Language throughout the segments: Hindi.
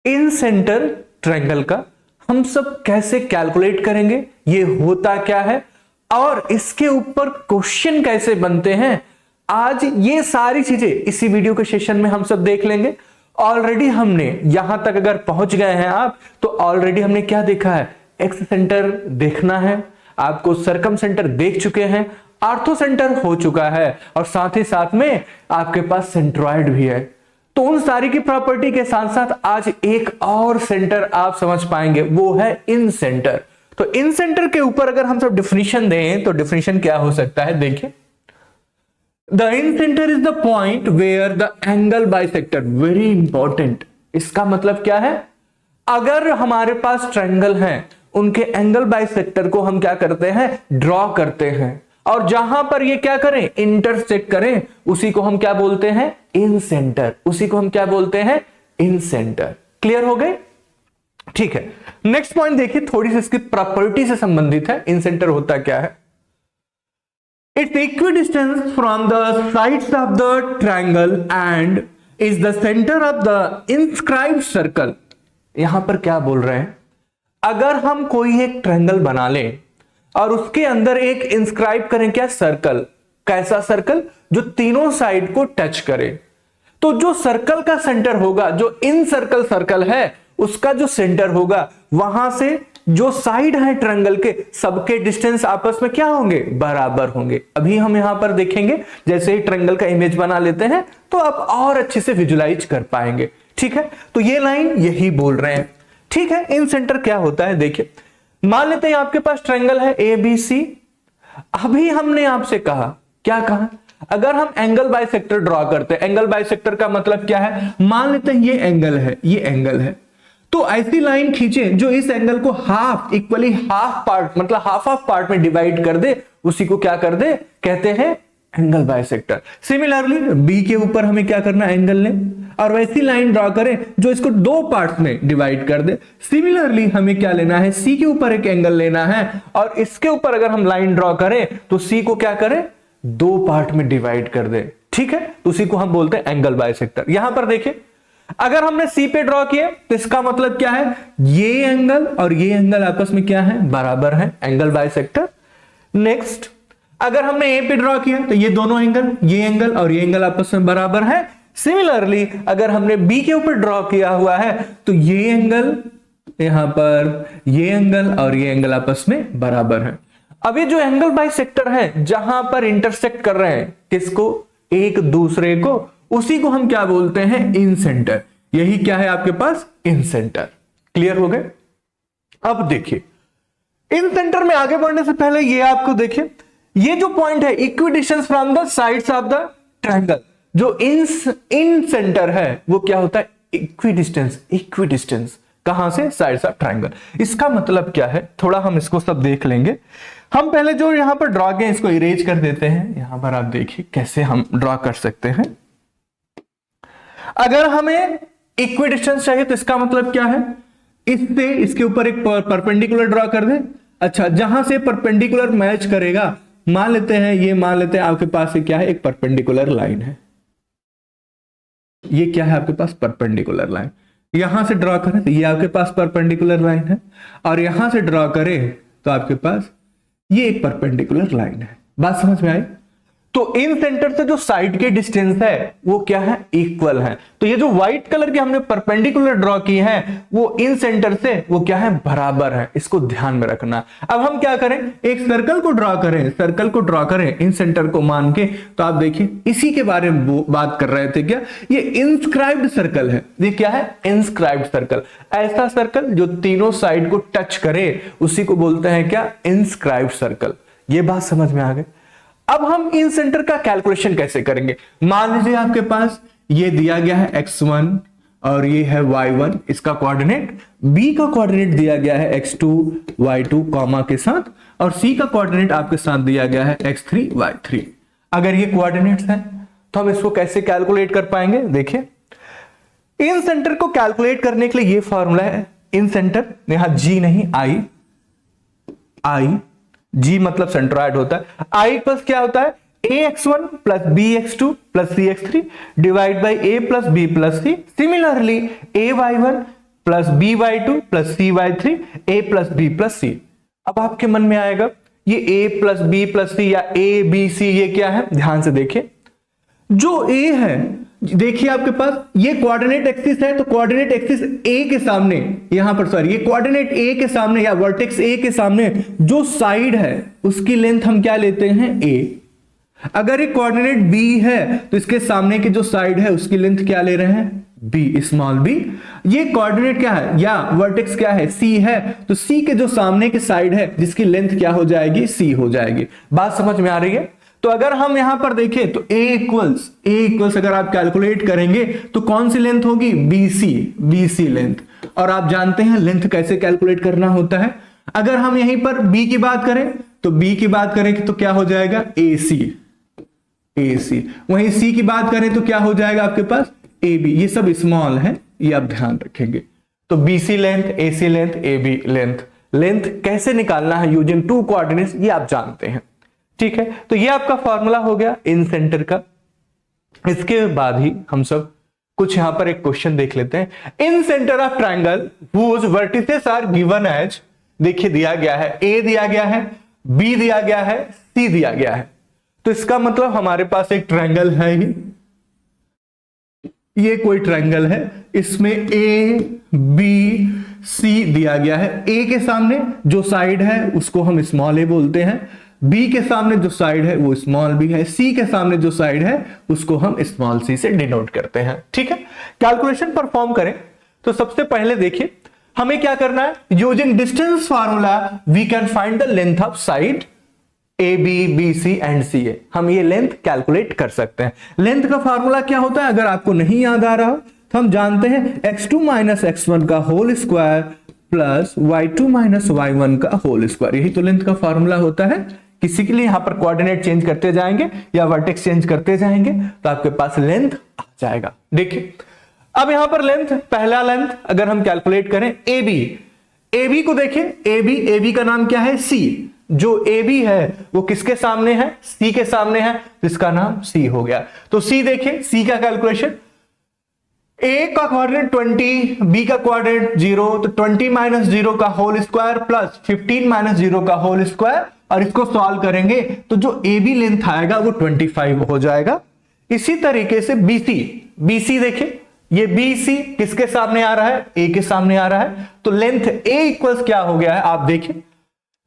इन सेंटर ट्रायंगल का हम सब कैसे कैलकुलेट करेंगे, ये होता क्या है और इसके ऊपर क्वेश्चन कैसे बनते हैं, आज ये सारी चीजें इसी वीडियो के सेशन में हम सब देख लेंगे। ऑलरेडी हमने यहां तक अगर पहुंच गए हैं आप, तो ऑलरेडी हमने क्या देखा है, एक्स सेंटर देखना है, आपको सर्कम सेंटर देख चुके हैं, आर्थो सेंटर हो चुका है और साथ ही साथ में आपके पास सेंट्रॉइड भी है। तो उन सारी की प्रॉपर्टी के साथ साथ आज एक और सेंटर आप समझ पाएंगे, वो है इन सेंटर। तो इन सेंटर के ऊपर अगर हम सब डिफिनीशन दें तो डिफिनीशन क्या हो सकता है, देखिए, the incentre is the point where the angle bisector, very important. इसका मतलब क्या है, अगर हमारे पास ट्रायंगल है उनके एंगल बाइसेक्टर को हम क्या करते हैं, ड्रॉ करते हैं, और जहां पर ये क्या करें, इंटरसेक्ट करें, उसी को हम क्या बोलते हैं, इन सेंटर, उसी को हम क्या बोलते हैं, इन सेंटर। क्लियर हो गए, ठीक है। नेक्स्ट पॉइंट देखिए, थोड़ी सी इसकी प्रॉपर्टी से संबंधित है, इन सेंटर होता क्या है। It's equidistance from the sides of the triangle and is the centre of the inscribed circle. यहां पर क्या बोल रहे हैं, अगर हम कोई एक ट्रायंगल बना लें और उसके अंदर एक इंस्क्राइब करें क्या, सर्कल। कैसा सर्कल, जो तीनों साइड को टच करे, तो जो सर्कल का सेंटर होगा, जो इन सर्कल है, उसका जो सेंटर होगा, वहां से जो साइड है ट्रायंगल के, सबके डिस्टेंस आपस में क्या होंगे, बराबर होंगे। अभी हम यहां पर देखेंगे, जैसे ही ट्रायंगल का इमेज बना लेते हैं तो आप और अच्छे से विजुलाइज कर पाएंगे, ठीक है। तो ये लाइन यही बोल रहे हैं, ठीक है। इन सेंटर क्या होता है, देखिए, मान लेते हैं आपके पास ट्रायंगल है ए बी सी। अभी हमने आपसे कहा, क्या कहा, अगर हम एंगल बाइसेक्टर ड्रॉ करते हैं, एंगल बाइसेक्टर का मतलब क्या है, मान लेते हैं ये एंगल है, ये एंगल है, तो ऐसी लाइन खींचे जो इस एंगल को हाफ, इक्वली हाफ पार्ट, मतलब हाफ ऑफ पार्ट में डिवाइड कर दे, उसी को क्या कर दे, कहते हैं एंगल बाइसेक्टर। सिमिलरली बी के ऊपर हमें क्या करना, एंगल लें और वैसी लाइन ड्रॉ करें जो इसको दो पार्ट्स में डिवाइड कर दे। सिमिलरली हमें क्या लेना है, सी के ऊपर एक एंगल लेना है और इसके ऊपर अगर हम लाइन ड्रॉ करें तो सी को क्या करें, दो पार्ट में डिवाइड कर दे, ठीक है। तो उसी को हम बोलते हैं एंगल बाइसेक्टर। यहां पर देखिए, अगर हमने सी पे ड्रॉ किया तो इसका मतलब क्या है, ये एंगल और ये एंगल आपस में क्या है, बराबर है, एंगल बाइसेक्टर। नेक्स्ट, अगर हमने ए पे ड्रॉ किया तो ये दोनों एंगल, ये एंगल और ये एंगल आपस में बराबर है। सिमिलरली अगर हमने बी के ऊपर ड्रॉ किया हुआ है तो ये एंगल यहां पर, ये एंगल और ये एंगल आपस में बराबर है। अब ये जो एंगल बाइसेक्टर है, जहां पर इंटरसेक्ट कर रहे हैं किसको, एक दूसरे को, उसी को हम क्या बोलते हैं, इन सेंटर। यही क्या है आपके पास, इन सेंटर। क्लियर हो गए। अब देखिए, इन सेंटर में आगे बढ़ने से पहले ये आपको देखिए, ये जो पॉइंट है, equidistance from the sides of the triangle, जो इन सेंटर है वो क्या होता है, इक्विडिस्टेंस। इक्विडिस्टेंस कहां से, साइड्स ऑफ ट्रायंगल। इसका मतलब क्या है, थोड़ा हम इसको सब देख लेंगे। हम पहले जो यहां पर ड्रॉ किया इसको इरेज कर देते हैं। यहां पर आप देखिए कैसे हम ड्रॉ कर सकते हैं। अगर हमें इक्विडिस्टेंस चाहिए तो इसका मतलब क्या है, इससे इसके ऊपर एक परपेंडिकुलर ड्रॉ कर दे। अच्छा, जहां से परपेंडिकुलर मैच करेगा, मान लेते हैं ये, मान लेते हैं आपके पास ये क्या है, एक परपेंडिकुलर लाइन है, ये क्या है आपके पास, परपेंडिकुलर लाइन। यहां से ड्रॉ करें तो ये आपके पास परपेंडिकुलर लाइन है, और यहां से ड्रॉ करें तो आपके पास ये एक परपेंडिकुलर लाइन है। बात समझ में आई। तो इन सेंटर से जो साइड के डिस्टेंस है वो क्या है, इक्वल है। तो ये जो व्हाइट कलर के हमने परपेंडिकुलर ड्रॉ की है वो इन सेंटर से वो क्या है, बराबर है। इसको ध्यान में रखना। अब हम क्या करें, एक सर्कल को ड्रॉ करें, सर्कल को ड्रॉ करें इन सेंटर को मान के। तो आप देखिए इसी के बारे में बात कर रहे थे क्या, ये इंस्क्राइब्ड सर्कल है। ये क्या है, इंस्क्राइब्ड सर्कल। ऐसा सर्कल जो तीनों साइड को टच करे उसी को बोलते हैं क्या, इंस्क्राइब्ड सर्कल। ये बात समझ में आ गई। अब हम इन सेंटर का कैलकुलेशन कैसे करेंगे। मान लीजिए आपके पास ये दिया गया है x1 और ये है y1, इसका कोऑर्डिनेट, b का कोऑर्डिनेट दिया गया है x2 y2 कॉमा के साथ, और c का कोऑर्डिनेट आपके साथ दिया गया है x3 y3। अगर ये कोऑर्डिनेट्स हैं तो हम इसको कैसे कैलकुलेट कर पाएंगे। देखिए, इन सेंटर को कैलकुलेट करने के लिए ये फॉर्मूला है, इन सेंटर, यहां g नहीं i, जी मतलब सेंट्रॉइड होता है। आई प्लस क्या होता है, ax1 plus bx2 plus cx3 divide by a plus b plus c। Similarly ay1 plus b/2 plus c/3 a plus b plus c। अब आपके मन में आएगा ये a plus b plus c या a b c ये क्या है? ध्यान से देखिए, जो a है, देखिए आपके पास ये कोऑर्डिनेट एक्सिस है, तो कोऑर्डिनेट एक्सिस a के सामने, यहां पर सॉरी, ये कोऑर्डिनेट a के सामने या वर्टेक्स a के सामने जो साइड है उसकी लेंथ हम क्या लेते हैं? a। अगर ये कोऑर्डिनेट b है तो इसके सामने की जो साइड है उसकी लेंथ क्या ले रहे हैं? b, small b। ये कोऑर्डिनेट क्या है या वर्टेक्स क्या है? c है, तो c के जो सामने की साइड है जिसकी लेंथ क्या हो जाएगी? c हो जाएगी। बात समझ में आ रही है? तो अगर हम यहां पर देखें तो a इक्वल्स अगर आप कैलकुलेट करेंगे तो कौन सी लेंथ होगी? BC length. और आप जानते हैं लेंथ कैसे कैलकुलेट करना होता है। अगर हम यहीं पर b की बात करें तो b की बात करें तो क्या हो जाएगा? AC। वहीं c की बात करें तो क्या हो जाएगा आपके पास? AB। ये सब स्मॉल है, ये आप ध्यान रखेंगे। तो BC length, AC length, AB length कैसे निकालना है यूजिंग टू कोऑर्डिनेट्स ये आप जानते हैं, ठीक है। तो ये आपका फॉर्मूला हो गया इन सेंटर का। इसके बाद ही हम सब कुछ यहां पर एक क्वेश्चन देख लेते हैं। Incentre of triangle whose vertices are given as, देखिए दिया गया है a दिया गया है, b दिया गया है, c दिया गया है। तो इसका मतलब हमारे पास एक ट्रायंगल है ही, ये कोई ट्रायंगल है, इसमें a b c दिया गया है। a के सामने जो साइड है उसको हम स्मॉल a बोलते हैं, b के सामने जो साइड है वो स्मॉल b है, c के सामने जो साइड है उसको हम स्मॉल c से डिनोट करते हैं, ठीक है। कैलकुलेशन परफॉर्म करें तो सबसे पहले देखिए हमें क्या करना है। Using distance formula we can find the length of side A B B C and C A. हम ये लेंथ कैलकुलेट कर सकते हैं। लेंथ का फार्मूला क्या होता है अगर आपको नहीं याद आ रहा तो हम जानते हैं x2 माइनस x1 का whole square plus y2 minus y1 का होल स्क्वायर। यही तो लेंथ का फार्मूला होता है। किसी के लिए यहां पर कोऑर्डिनेट चेंज करते जाएंगे या वर्टेक्स चेंज करते जाएंगे तो आपके पास लेंथ आ जाएगा। देखिए अब यहां पर लेंथ, पहला लेंथ अगर हम कैलकुलेट करें ए बी को देखें, ए बी का नाम क्या है? सी। जो ए बी है वो किसके सामने है? सी के सामने है, जिसका नाम सी हो गया। तो सी देखें, सी का कैलकुलेशन, ए का कोऑर्डिनेट 20, बी का कोऑर्डिनेट 0, तो 20 माइनस 0 का होल स्क्वायर प्लस 15 माइनस 0 का होल स्क्वायर, और इसको सॉल्व करेंगे तो जो ए बी लेंथ आएगा वो 25 हो जाएगा। इसी तरीके से बीसी देखें, ये BC किसके सामने आ रहा है? A के सामने आ रहा है। तो लेंथ A इक्वल्स क्या हो गया है आप देखें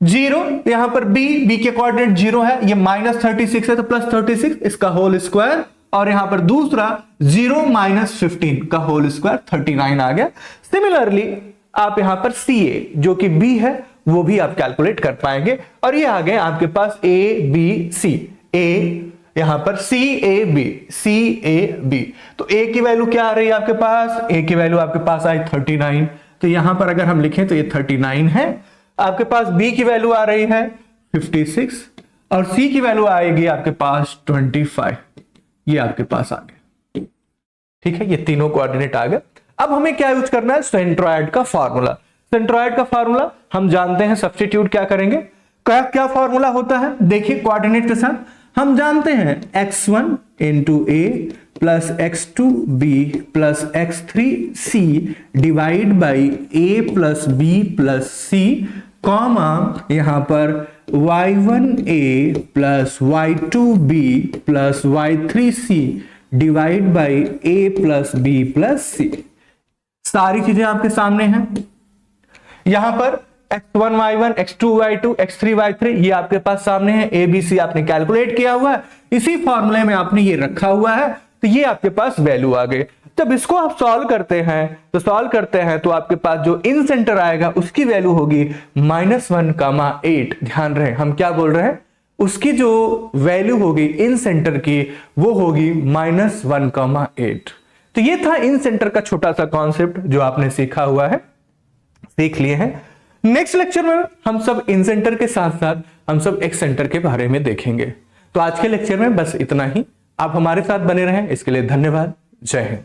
0, यहां पर B के कोऑर्डिनेट 0 है, ये माइनस 36 है तो प्लस 36 इसका होल स्क्वायर, और यहां पर दूसरा 0 माइनस 15 का होल स्क्वायर 39 आ गया। सिमिलरली आप यहां पर CA जो कि B है वो भी आप कैलकुलेट कर पाएंगे, और ये आ गए आपके पास ABC, A यहां पर CAB। तो A की वैल्यू क्या आ रही है आपके पास? A की वैल्यू आपके पास आई 39, तो यहां पर अगर हम लिखें तो ये 39 है। आपके पास B की वैल्यू आ रही है 56 और C की वैल्यू आएगी आपके पास 25। ये आपके पास आ गया, ठीक है। ये तीनों कोऑर्डिनेट आ गए। अब हमें क्या यूज करना है? सेंट्रोइड का फार्मूला। सेंट्रोइड का फार्मूला हम जानते हैं, सब्स्टिट्यूट क्या करेंगे? क्या फार्मूला होता है? देखिए कोऑर्डिनेट के साथ हम जानते हैं x1 into A plus x2b plus x3c divide by a plus b plus c, comma यहां पर y1a plus y2b plus y3c divide by a plus b plus c। सारी चीजें आपके सामने हैं। यहां पर x1 y1, x2 y2, x3 y3 ये आपके पास सामने है। ABC आपने कैलकुलेट किया हुआ है, इसी फॉर्मूले में आपने ये रखा हुआ है, तो ये आपके पास वैल्यू आ गई। जब इसको आप सॉल्व करते हैं तो आपके पास जो इन सेंटर आएगा उसकी वैल्यू होगी -1,8। ध्यान रहे हम क्या बोल रहे हैं, उसकी जो वैल्यू होगी इन सेंटर की वो होगी -1,8। तो ये था इन सेंटर का छोटा सा कॉन्सेप्ट जो आपने सीखा हुआ है, सीख लिए हैं। नेक्स्ट लेक्चर में हम सब इन सेंटर के साथ साथ हम सब एक्स सेंटर के बारे में देखेंगे। तो आज के लेक्चर में बस इतना ही। आप हमारे साथ बने रहें, इसके लिए धन्यवाद। जय हिंद।